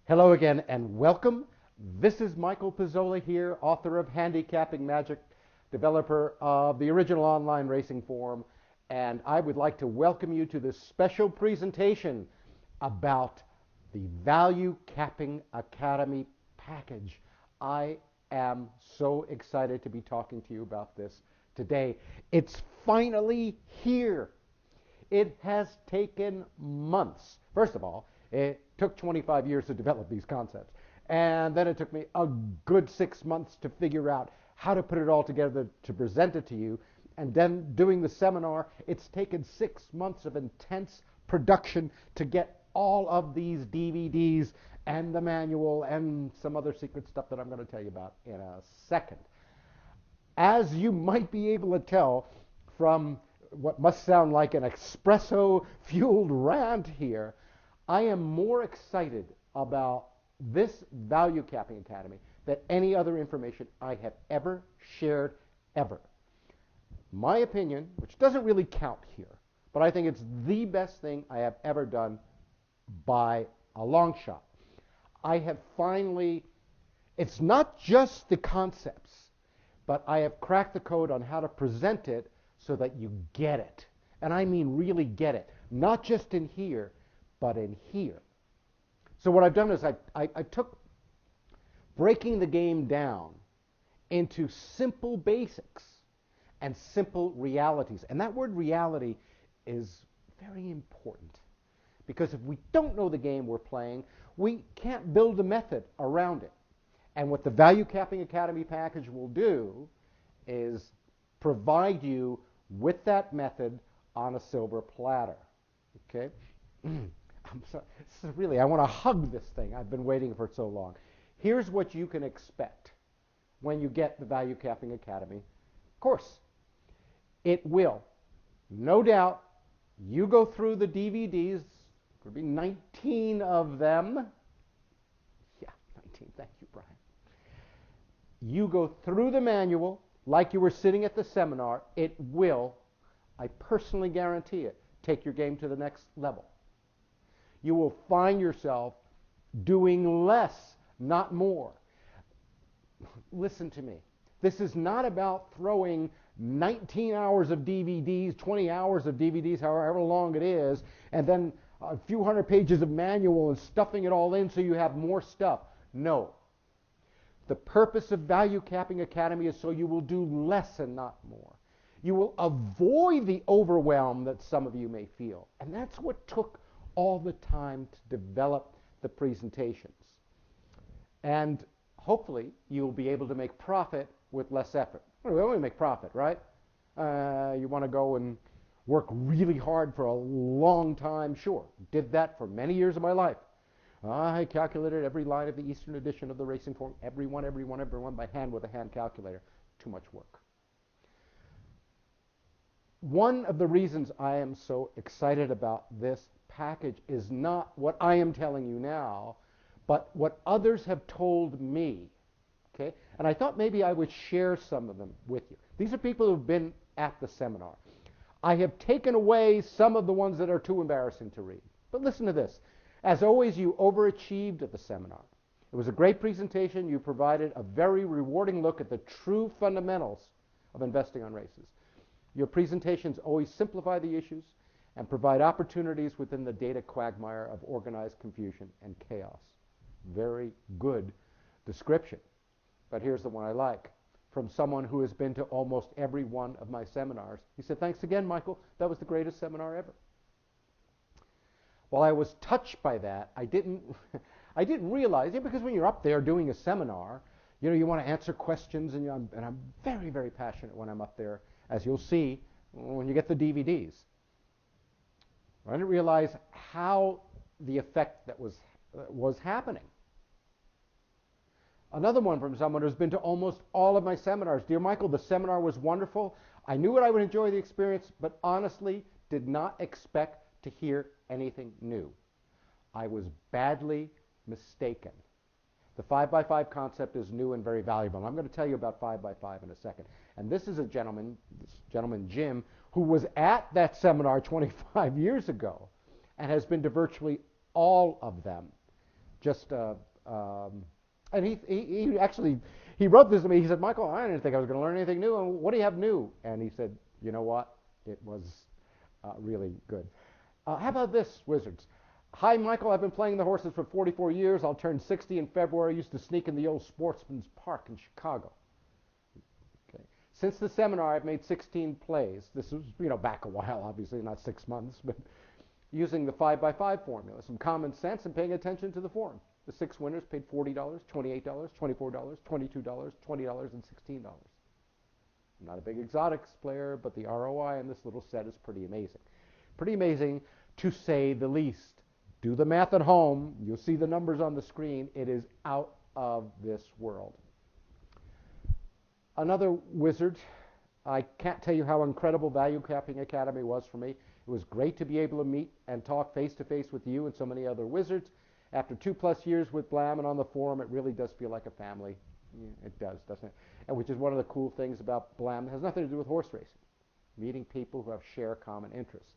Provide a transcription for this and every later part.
Hello again and welcome. This is Michael Pizzolla here, author of Handicapping Magic, developer of the original online racing forum, and I would like to welcome you to this special presentation about the Value Capping Academy package. I am so excited to be talking to you about this today. It's finally here. It has taken months. First of all, it took 25 years to develop these concepts. And then it took me a good 6 months to figure out how to put it all together to present it to you. And then doing the seminar, it's taken 6 months of intense production to get all of these DVDs and the manual and some other secret stuff that I'm going to tell you about in a second. As you might be able to tell from what must sound like an espresso-fueled rant here, I am more excited about this Value Capping Academy than any other information I have ever shared, ever. My opinion, which doesn't really count here, but I think it's the best thing I have ever done by a long shot. I have finally, it's not just the concepts, but I have cracked the code on how to present it so that you get it. And I mean really get it. Not just in here, but in here. So what I've done is I took breaking the game down into simple basics and simple realities. And that word reality is very important. Because if we don't know the game we're playing, we can't build a method around it. And what the Value Capping Academy package will do is provide you with that method on a silver platter. Okay? I'm sorry. This is really, I want to hug this thing. I've been waiting for so long. Here's what you can expect when you get the Value Capping Academy course. It will, no doubt, you go through the DVDs. There will be 19 of them. Yeah, 19. Thank you, Brian. You go through the manual like you were sitting at the seminar. It will, I personally guarantee it, take your game to the next level. You will find yourself doing less, not more. Listen to me. This is not about throwing 19 hours of DVDs, 20 hours of DVDs, however long it is, and then a few hundred pages of manual and stuffing it all in so you have more stuff. No. The purpose of Value Capping Academy is so you will do less and not more. You will avoid the overwhelm that some of you may feel. And that's what took all the time to develop the presentations. And hopefully you'll be able to make profit with less effort. Well, we only make profit, right? You want to go and work really hard for a long time? Sure. Did that for many years of my life. I calculated every line of the Eastern edition of the Racing Form, everyone by hand with a hand calculator. Too much work. One of the reasons I am so excited about this package is not what I am telling you now, but what others have told me. Okay? And I thought maybe I would share some of them with you. These are people who've been at the seminar. I have taken away some of the ones that are too embarrassing to read. But listen to this. As always, you overachieved at the seminar. It was a great presentation. You provided a very rewarding look at the true fundamentals of investing on races. Your presentations always simplify the issues and provide opportunities within the data quagmire of organized confusion and chaos. Very good description. But here's the one I like. From someone who has been to almost every one of my seminars. He said, "Thanks again, Michael. That was the greatest seminar ever." While I was touched by that, I didn't realize, because when you're up there doing a seminar, you want to answer questions, and I'm very, very passionate when I'm up there, as you'll see when you get the DVDs. I didn't realize how the effect that was happening. Another one from someone who's been to almost all of my seminars. "Dear Michael, the seminar was wonderful. I knew I would enjoy the experience, but honestly did not expect to hear anything new. I was badly mistaken. The 5x5 concept is new and very valuable." And I'm going to tell you about 5x5 in a second. And this is this gentleman, Jim, who was at that seminar 25 years ago and has been to virtually all of them. just, and he actually, he wrote this to me. He said, Michael, I didn't think I was going to learn anything new. And what do you have new? And he said, you know what? It was really good. How about this, Wizards? Hi, Michael. I've been playing the horses for 44 years. I'll turn 60 in February. I used to sneak in the old Sportsman's Park in Chicago. Okay. Since the seminar, I've made 16 plays. This was, back a while, obviously, not 6 months, but using the 5x5 formula, some common sense and paying attention to the form. The 6 winners paid $40, $28, $24, $22, $20, and $16. I'm not a big exotics player, but the ROI in this little set is pretty amazing. Pretty amazing, to say the least. Do the math at home. You'll see the numbers on the screen. It is out of this world. Another wizard. I can't tell you how incredible ValueCapping Academy was for me. It was great to be able to meet and talk face-to-face with you and so many other wizards. After 2+ years with Blam and on the forum, it really does feel like a family. Yeah, it does, doesn't it? And which is one of the cool things about Blam. It has nothing to do with horse racing. Meeting people who share common interests.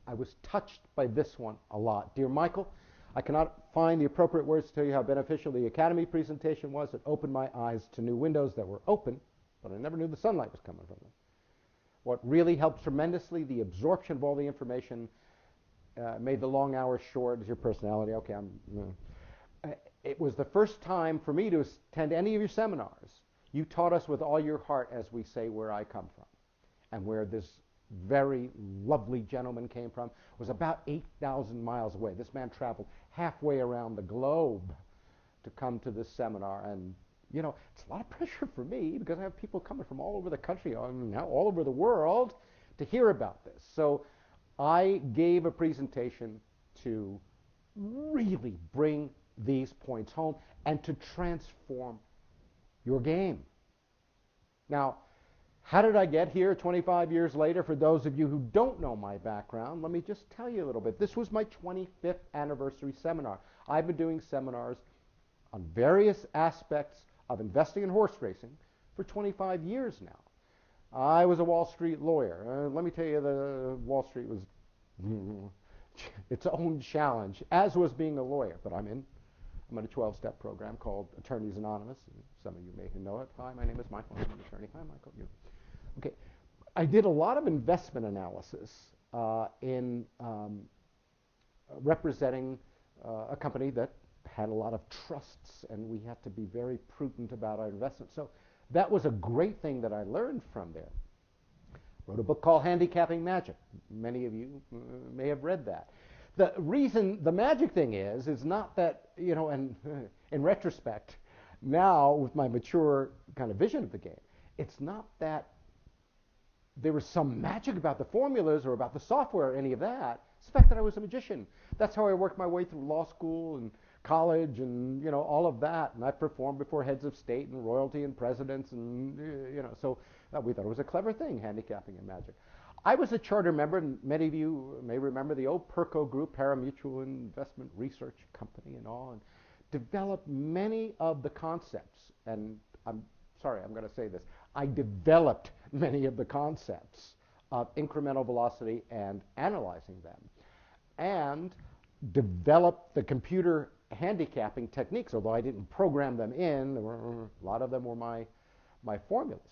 I was touched by this one a lot. Dear Michael, I cannot find the appropriate words to tell you how beneficial the Academy presentation was. It opened my eyes to new windows that were open, but I never knew the sunlight was coming from them. What really helped tremendously, the absorption of all the information, made the long hours short. Is your personality. Okay, it was the first time for me to attend any of your seminars. You taught us with all your heart, as we say, where I come from, and where this very lovely gentleman came from was about 8,000 miles away. This man traveled halfway around the globe to come to this seminar. And, it's a lot of pressure for me because I have people coming from all over the country, now all over the world, to hear about this. So I gave a presentation to really bring these points home and to transform your game. Now, how did I get here 25 years later? For those of you who don't know my background, let me just tell you a little bit. This was my 25th anniversary seminar. I've been doing seminars on various aspects of investing in horse racing for 25 years now. I was a Wall Street lawyer. Let me tell you, the Wall Street was its own challenge, as was being a lawyer. But I'm in a 12-step program called Attorneys Anonymous. Some of you may know it. Hi, my name is Michael. I'm an attorney. Hi, Michael. You. Okay. I did a lot of investment analysis in representing a company that had a lot of trusts, and we had to be very prudent about our investments. So that was a great thing that I learned from there. Wrote a book called Handicapping Magic. Many of you may have read that. The reason the magic thing is not that, and in retrospect, now with my mature kind of vision of the game, it's not that there was some magic about the formulas or about the software or any of that. It's the fact that I was a magician. That's how I worked my way through law school and college and, all of that. And I performed before heads of state and royalty and presidents and, so we thought it was a clever thing, handicapping and magic. I was a charter member, and many of you may remember the old Perco Group, Paramutual Investment Research Company and all, and developed many of the concepts. And I'm sorry, I'm going to say this. I developed many of the concepts of incremental velocity and analyzing them, and developed the computer handicapping techniques, although I didn't program them in. A lot of them were my formulas.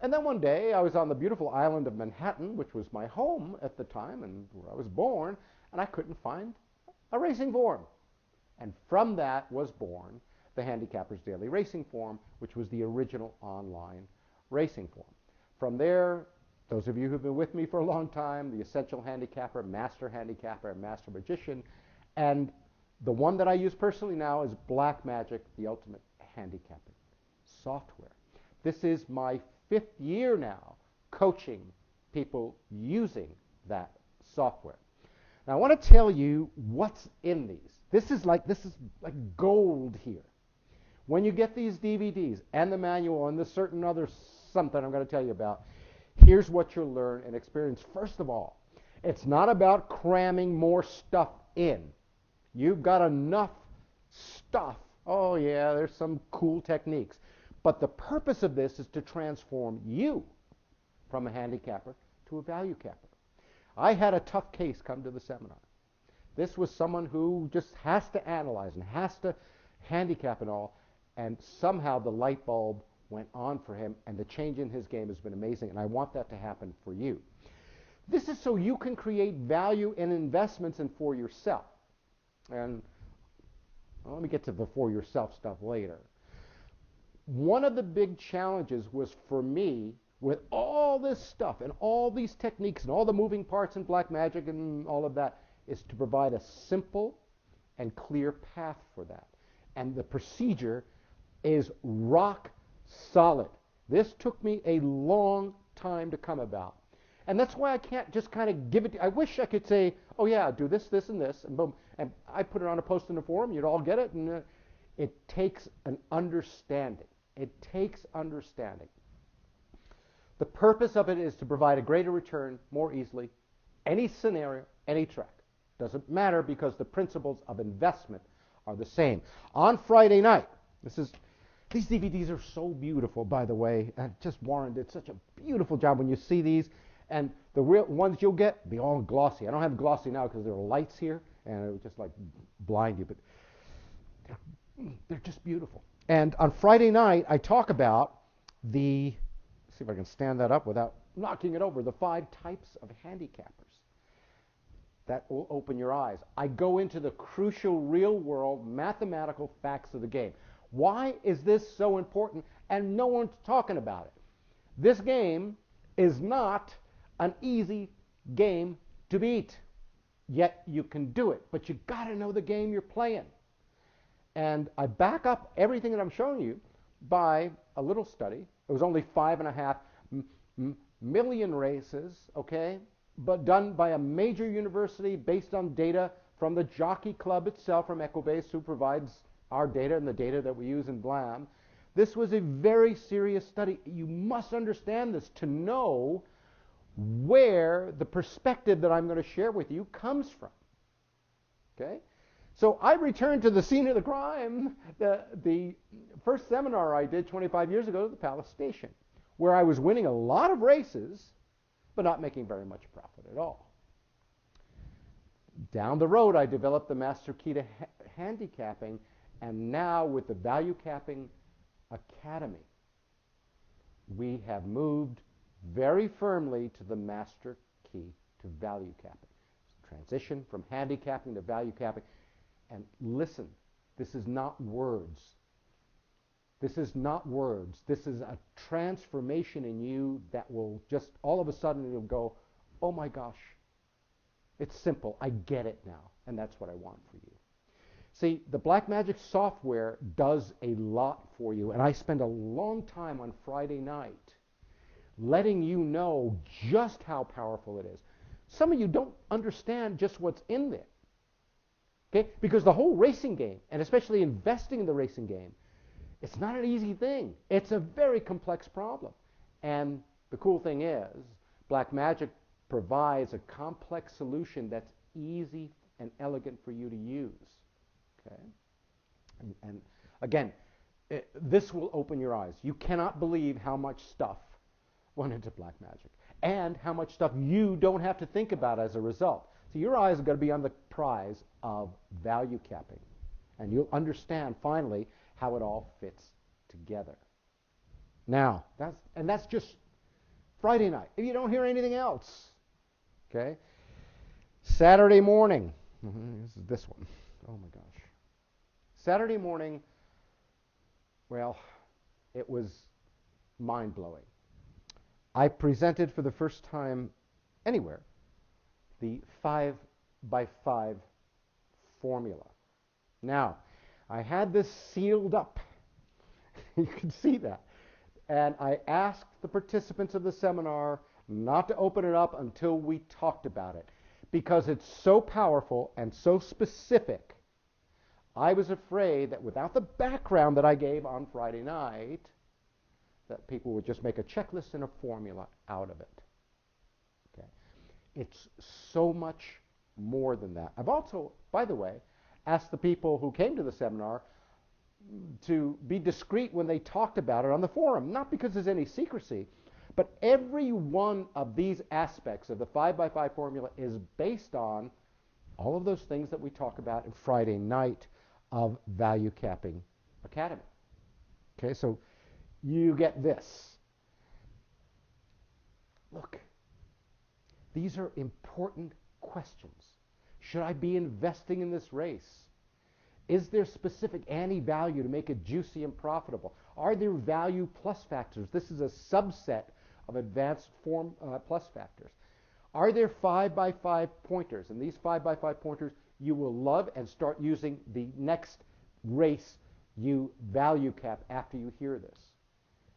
And then one day I was on the beautiful island of Manhattan, which was my home at the time and where I was born, and I couldn't find a racing form. And from that was born the Handicapper's Daily Racing Form, which was the original online racing form. From there, those of you who've been with me for a long time, the Essential Handicapper, Master Handicapper, and Master Magician, and the one that I use personally now is Black Magic, the Ultimate Handicapping Software. This is my 5th year now coaching people using that software. Now I want to tell you what's in these. This is like gold here. When you get these DVDs and the manual and the certain other something I'm going to tell you about, here's what you'll learn and experience. First of all, it's not about cramming more stuff in. You've got enough stuff. Oh yeah, there's some cool techniques. But the purpose of this is to transform you from a handicapper to a value capper. I had a tough case come to the seminar. This was someone who just has to analyze and has to handicap and all, and somehow the light bulb went on for him, and the change in his game has been amazing, and I want that to happen for you. This is so you can create value in investments and for yourself. And well, let me get to the for yourself stuff later. One of the big challenges was for me, with all this stuff and all these techniques and all the moving parts in black magic and all of that, is to provide a simple and clear path for that. And the procedure is rock solid. This took me a long time to come about. And that's why I can't just kind of give it. I wish I could say, oh yeah, do this, this, and this, and boom. And I put it on a post in the forum, you'd all get it. And it takes an understanding. It takes understanding. The purpose of it is to provide a greater return more easily, any scenario, any track. Doesn't matter because the principles of investment are the same. On Friday night, these DVDs are so beautiful, by the way. And just Warren did such a beautiful job when you see these. And the real ones you'll get, be all glossy. I don't have glossy now because there are lights here, and it would just like blind you. But they're just beautiful. And on Friday night, I talk about see if I can stand that up without knocking it over, the 5 types of handicappers. That will open your eyes. I go into the crucial real-world mathematical facts of the game. Why is this so important? And no one's talking about it. This game is not an easy game to beat. Yet you can do it. But you got to know the game you're playing. And I back up everything that I'm showing you by a little study. It was only 5.5 million races, okay, but done by a major university based on data from the Jockey Club itself, from Equibase, who provides our data and the data that we use in BLAM. This was a very serious study. You must understand this to know where the perspective that I'm going to share with you comes from. Okay? So I returned to the scene of the crime, the first seminar I did 25 years ago at the Palace Station, where I was winning a lot of races, but not making very much profit at all. Down the road, I developed the Master Key to Handicapping, and now with the ValueCapping Academy, we have moved very firmly to the Master Key to ValueCapping. Transition from handicapping to ValueCapping. And listen, this is not words. This is not words. This is a transformation in you that will just, all of a sudden, you'll go, oh my gosh, it's simple. I get it now. And that's what I want for you. See, the Black Magic software does a lot for you. And I spend a long time on Friday night letting you know just how powerful it is. Some of you don't understand just what's in there. Okay? Because the whole racing game, and especially investing in the racing game, it's not an easy thing. It's a very complex problem. And the cool thing is, Black Magic provides a complex solution that's easy and elegant for you to use. Okay? And again, this will open your eyes. You cannot believe how much stuff went into Black Magic and how much stuff you don't have to think about as a result. So your eyes are going to be on the prize of value capping. And you'll understand finally how it all fits together. Now, that's just Friday night. If you don't hear anything else, okay? Saturday morning. This is this one. Oh my gosh. Saturday morning, well, it was mind-blowing. I presented for the first time anywhere the 5x5 formula. Now, I had this sealed up. You can see that. And I asked the participants of the seminar not to open it up until we talked about it, because it's so powerful and so specific. I was afraid that without the background that I gave on Friday night, that people would just make a checklist and a formula out of it. Okay. It's so much more than that. I've also, by the way, asked the people who came to the seminar to be discreet when they talked about it on the forum, not because there's any secrecy, but every one of these aspects of the 5x5 formula is based on All of those things that we talk about in Friday night of Value Capping Academy. Okay, so you get this. Look, these are important questions. Should I be investing in this race? Is there specific anti-value to make it juicy and profitable? Are there value plus factors? This is a subset of advanced form plus factors. Are there 5x5 pointers? And these 5x5 pointers you will love and start using the next race you value cap after you hear this.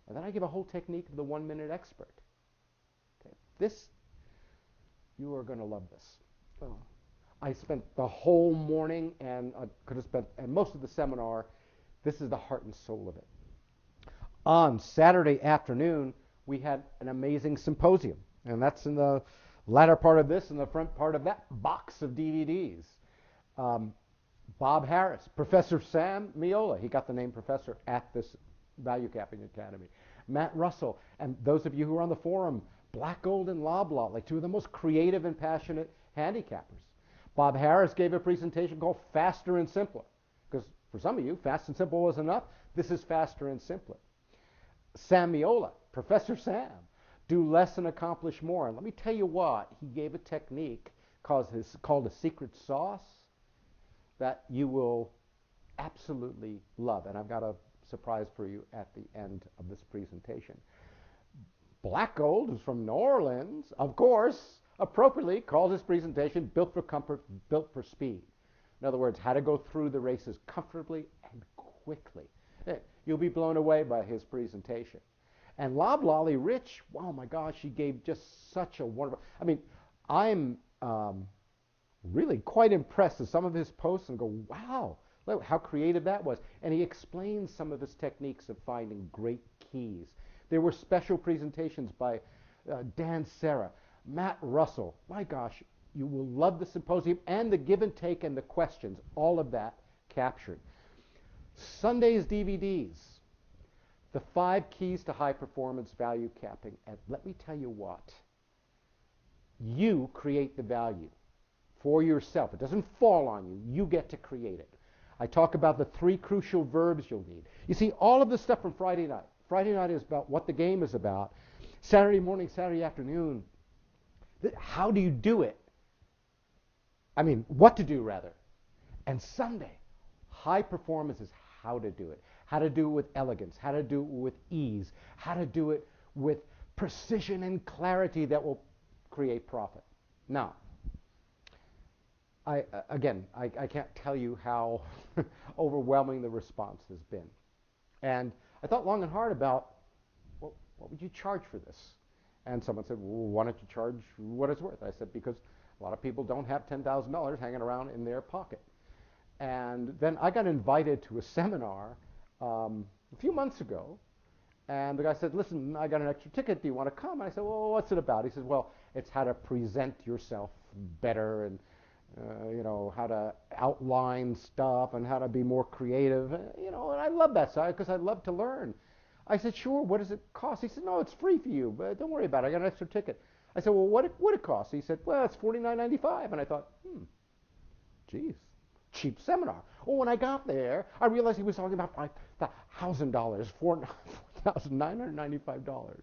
And then I give a whole technique of the 1-minute expert. Okay. This, you are going to love this. Oh. I spent the whole morning and I could have spent and most of the seminar. This is the heart and soul of it. On Saturday afternoon, we had an amazing symposium. And that's in the latter part of this and the front part of that box of DVDs. Bob Harris, Professor Sam Miola, he got the name professor at this Value Capping Academy. Matt Russell, and those of you who are on the forum, Black Gold and Loblaw, like two of the most creative and passionate handicappers. Bob Harris gave a presentation called Faster and Simpler, because for some of you, fast and simple was enough. This is faster and simpler. Sam Miola, Professor Sam, do less and accomplish more. And let me tell you what, he gave a technique called a secret sauce that you will absolutely love. And I've got a surprise for you at the end of this presentation. Black Gold, who's from New Orleans, of course, appropriately called his presentation Built for Comfort, Built for Speed. In other words, how to go through the races comfortably and quickly. You'll be blown away by his presentation. And Loblolly Rich, oh my gosh, he gave just such a wonderful, I mean, I'm really quite impressed with some of his posts and go, wow, look how creative that was. And he explains some of his techniques of finding great keys. There were special presentations by Dan Serra, Matt Russell. My gosh, you will love the symposium and the give and take and the questions, all of that captured. Sunday's DVDs, the 5 keys to high performance value capping. And let me tell you what, you create the value for yourself. It doesn't fall on you. You get to create it. I talk about the 3 crucial verbs you'll need. You see, all of the stuff from Friday night. Friday night is about what the game is about. Saturday morning, Saturday afternoon, how do you do it? I mean, what to do, rather. And Sunday, high performance is how to do it. How to do it with elegance. How to do it with ease. How to do it with precision and clarity that will create profit. Now, I can't tell you how overwhelming the response has been. And I thought long and hard about, well, what would you charge for this? And someone said, well, why don't you charge what it's worth? I said, because a lot of people don't have $10,000 hanging around in their pocket. And then I got invited to a seminar a few months ago. And the guy said, listen, I got an extra ticket. Do you want to come? And I said, well, what's it about? He said, well, it's how to present yourself better and how to outline stuff and how to be more creative. And I love that side because I love to learn. I said, sure, what does it cost? He said, no, it's free for you, but don't worry about it. I got an extra ticket. I said, well, what would it cost? He said, well, it's $49.95. And I thought, geez, cheap seminar. Well, when I got there, I realized he was talking about $5,000, $4,995.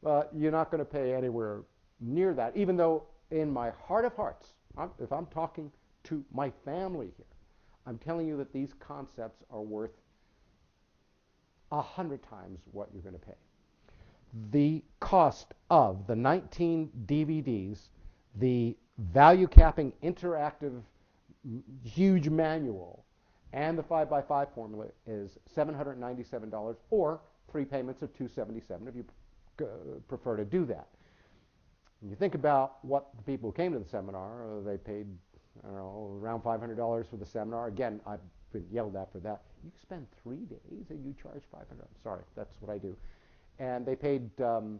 But you're not going to pay anywhere near that, even though in my heart of hearts, if I'm talking to my family here, I'm telling you that these concepts are worth 100 times what you're going to pay. The cost of the 19 DVDs, the value capping interactive huge manual, and the 5x5 formula is $797, or 3 payments of $277 if you prefer to do that. When you think about what the people who came to the seminar, they paid, I don't know, around $500 for the seminar. Again, I've been yelled at for that. You spend 3 days and you charge $500. Sorry, that's what I do. And they paid $200-300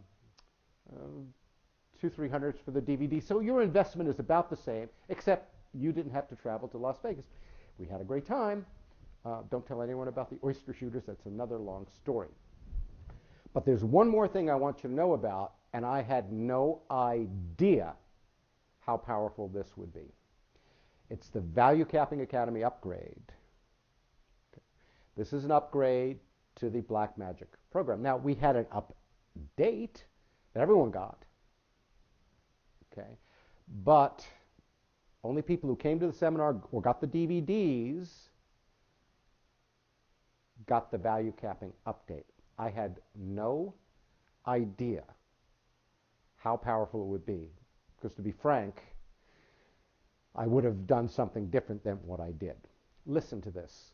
for the DVD. So your investment is about the same, except you didn't have to travel to Las Vegas. We had a great time. Don't tell anyone about the oyster shooters. That's another long story. But there's one more thing I want you to know about, and I had no idea how powerful this would be. It's the Value Capping Academy upgrade. Okay. This is an upgrade to the Black Magic program. Now, we had an update that everyone got, okay? But only people who came to the seminar or got the DVDs got the Value Capping update. I had no idea how powerful it would be, because to be frank, I would have done something different than what I did. Listen to this.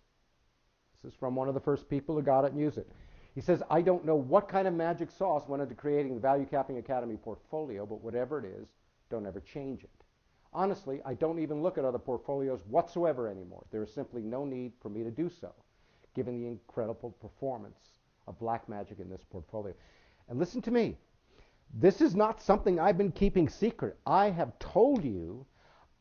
This is from one of the first people who got it and used it. He says, I don't know what kind of magic sauce went into creating the Value Capping Academy portfolio, but whatever it is, don't ever change it. Honestly, I don't even look at other portfolios whatsoever anymore. There is simply no need for me to do so, given the incredible performance of black magic in this portfolio. And listen to me. This is not something I've been keeping secret. I have told you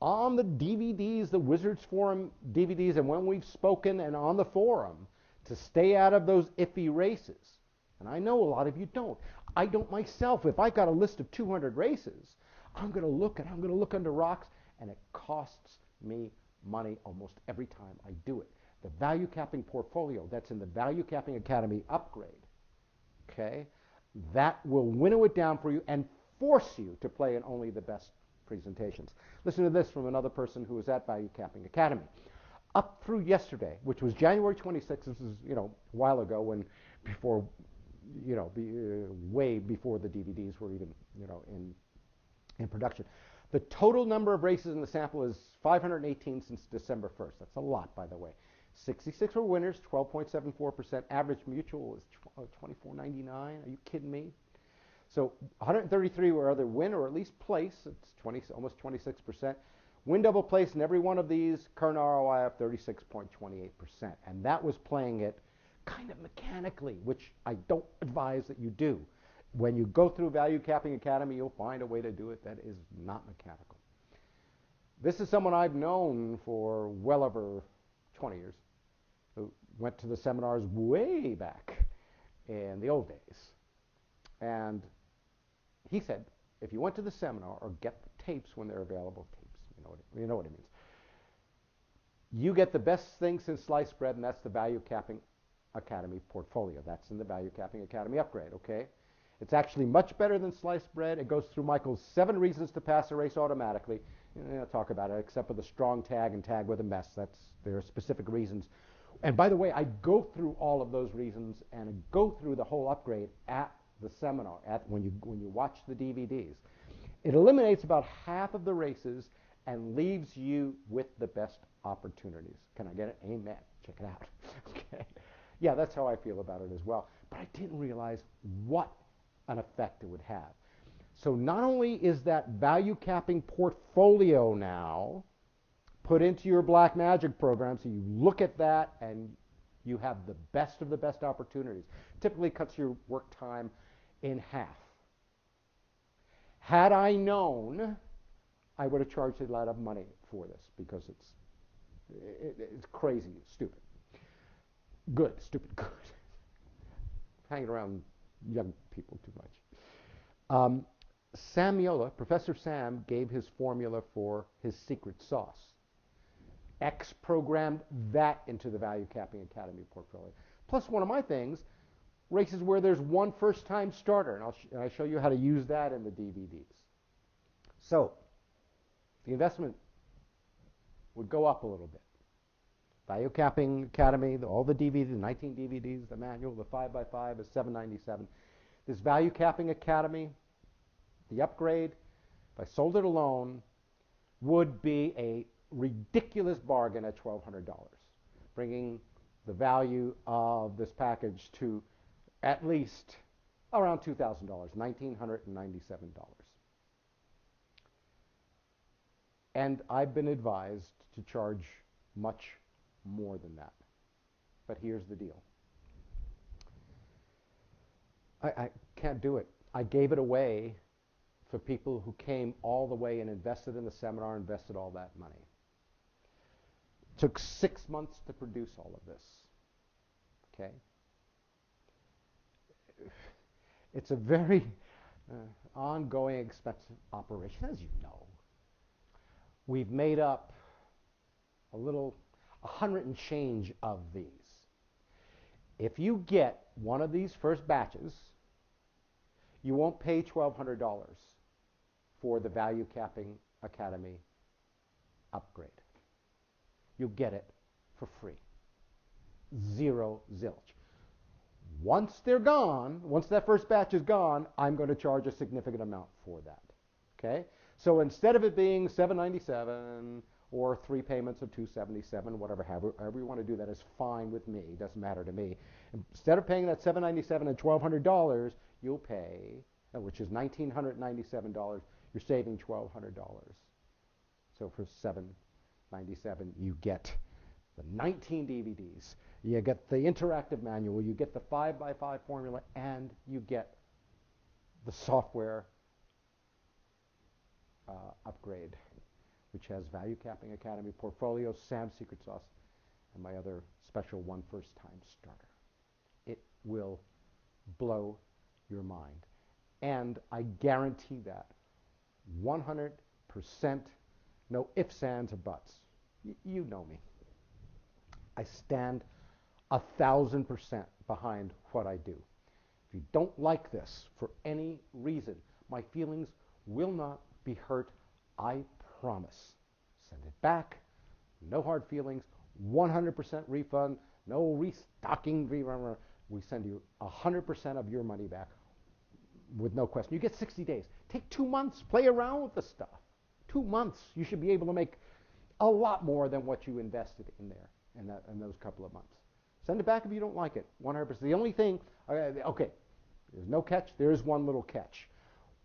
on the DVDs, the Wizards Forum DVDs, and when we've spoken and on the forum, to stay out of those iffy races. And I know a lot of you don't. I don't myself. If I got a list of 200 races, I'm going to look under rocks, and it costs me money almost every time I do it. The Value Capping portfolio, that's in the Value Capping Academy upgrade, okay, that will winnow it down for you and force you to play in only the best presentations. Listen to this from another person who was at Value Capping Academy. Up through yesterday, which was January 26th, this is, a while ago, when before, way before the DVDs were even, in production. The total number of races in the sample is 518 since December 1st. That's a lot, by the way. 66 were winners, 12.74%. Average mutual is 24.99. Are you kidding me? So 133 were either win or at least place. It's almost 26%. Win double place in every one of these, current ROI of 36.28%. And that was playing it kind of mechanically, which I don't advise that you do. When you go through Value Capping Academy, you'll find a way to do it that is not mechanical. This is someone I've known for well over 20 years, who went to the seminars way back in the old days. And he said, if you went to the seminar or get the tapes when they're available, you know what it means. You get the best thing since sliced bread, and that's the Value Capping Academy portfolio. That's in the Value Capping Academy upgrade, okay? It's actually much better than sliced bread. It goes through Michael's 7 reasons to pass a race automatically. I'll talk about it, except for the strong tag and tag with a mess. There are specific reasons. And by the way, I go through all of those reasons and I go through the whole upgrade at the seminar, when you watch the DVDs. It eliminates about half of the races and leaves you with the best opportunities. Can I get it? Amen. Check it out. Okay. Yeah, that's how I feel about it as well. But I didn't realize what an effect it would have. So not only is that Value Capping portfolio now put into your Black Magic program, so you look at that and you have the best of the best opportunities. Typically cuts your work time in half. Had I known, I would have charged a lot of money for this, because it's crazy, stupid. Good, stupid, good. Hanging around young people too much. Samiola, Professor Sam, gave his formula for his secret sauce. X programmed that into the Value Capping Academy portfolio. Plus, one of my things, races where there's one first-time starter, and I'll show you how to use that in the DVDs. So, the investment would go up a little bit. Value Capping Academy, all the DVDs, 19 DVDs, the manual, the 5x5 is $7.97. This Value Capping Academy, the upgrade, if I sold it alone, would be a ridiculous bargain at $1,200, bringing the value of this package to at least around $2,000, $1,997. And I've been advised to charge much more than that. But here's the deal. I can't do it. I gave it away for people who came all the way and invested in the seminar, invested all that money. It took 6 months to produce all of this. Okay? It's a very ongoing, expensive operation, as you know. We've made up 100 and change of these. If you get one of these first batches, you won't pay $1,200 for the Value Capping Academy upgrade. You'll get it for free. Zero zilch. Once they're gone, once that first batch is gone, I'm going to charge a significant amount for that. Okay? So instead of it being $797 or 3 payments of $277, whatever, however you want to do that is fine with me. It doesn't matter to me. Instead of paying that $797 and $1,200, you'll pay, which is $1,997, you're saving $1,200. So for $797, you get the 19 DVDs, you get the interactive manual, you get the 5x5 formula, and you get the software upgrade, which has Value Capping Academy, Portfolio, Sam's Secret Sauce, and my other special one first-time starter. It will blow your mind. And I guarantee that 100%, no ifs, ands, or buts. You know me. I stand 1,000% behind what I do. If you don't like this for any reason, my feelings will not be hurt, I promise. Send it back, no hard feelings, 100% refund, no restocking. We send you 100% of your money back with no question. You get 60 days. Take 2 months, play around with the stuff. 2 months, you should be able to make a lot more than what you invested in there in those couple of months. Send it back if you don't like it, 100%. The only thing, okay, there's no catch. There is one little catch.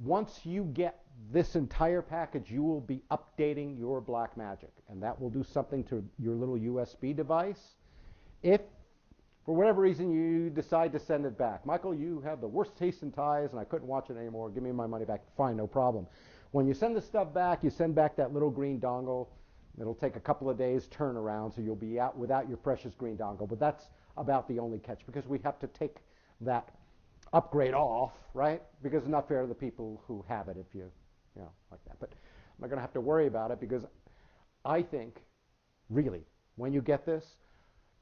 Once you get this entire package, you will be updating your Black Magic, and that will do something to your little USB device. If, for whatever reason, you decide to send it back, Michael, you have the worst taste in ties, and I couldn't watch it anymore. Give me my money back. Fine, no problem. When you send the stuff back, you send back that little green dongle. It'll take a couple of days turnaround, so you'll be out without your precious green dongle. But that's about the only catch, because we have to take that upgrade off, right? Because it's not fair to the people who have it if you know, like that. But I'm not going to have to worry about it, because I think, really, when you get this,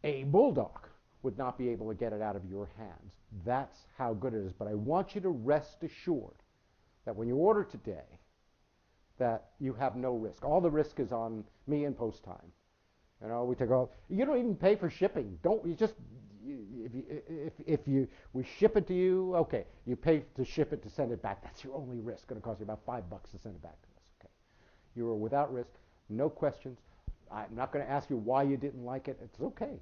a bulldog would not be able to get it out of your hands. That's how good it is. But I want you to rest assured that when you order today, that you have no risk. All the risk is on me and post time. You know, we take off. You don't even pay for shipping. Don't you just we ship it to you? Okay, you pay to ship it to send it back. That's your only risk. It's going to cost you about $5 to send it back to us. Okay, you are without risk, no questions. I'm not going to ask you why you didn't like it. It's okay.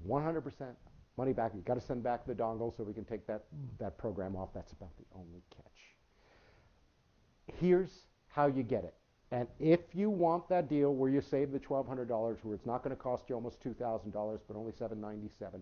100% money back. You got to send back the dongle so we can take that program off. That's about the only catch. Here's how you get it. And if you want that deal where you save the $1,200, where it's not going to cost you almost $2,000, but only $797,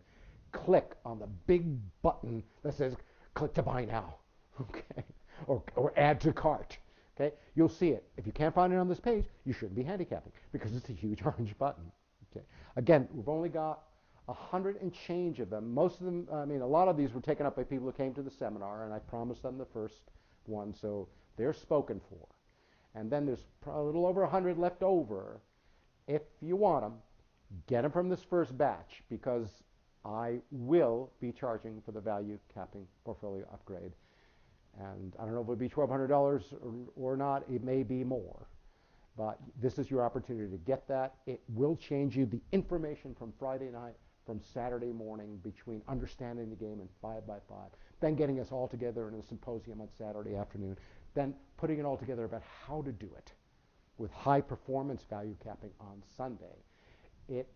click on the big button that says click to buy now, okay, or add to cart. Okay, you'll see it. If you can't find it on this page, you shouldn't be handicapping, because it's a huge orange button. Okay, again, we've only got 100 and change of them. Most of them, I mean, a lot of these were taken up by people who came to the seminar, and I promised them the first one, so they're spoken for. And then there's a little over 100 left over. If you want them, get them from this first batch, because I will be charging for the Value Capping Portfolio upgrade. And I don't know if it'll be $1,200 or not. It may be more. But this is your opportunity to get that. It will change you. The information from Friday night, from Saturday morning, between understanding the game and 5x5, then getting us all together in a symposium on Saturday afternoon, then putting it all together about how to do it with high performance value capping on Sunday. It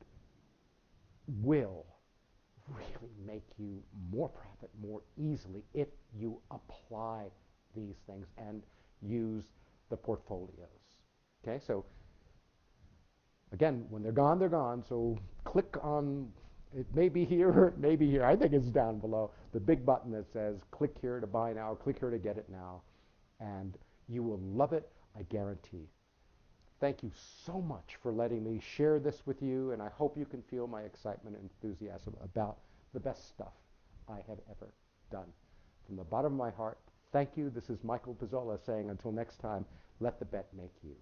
will really make you more profit more easily if you apply these things and use the portfolios. Okay, so again, when they're gone, they're gone. So click on, it may be here or it may be here. I think it's down below, the big button that says click here to buy now, or click here to get it now. And you will love it, I guarantee. Thank you so much for letting me share this with you, and I hope you can feel my excitement and enthusiasm about the best stuff I have ever done. From the bottom of my heart, thank you. This is Michael Pizzolla saying, until next time, let the bet make you.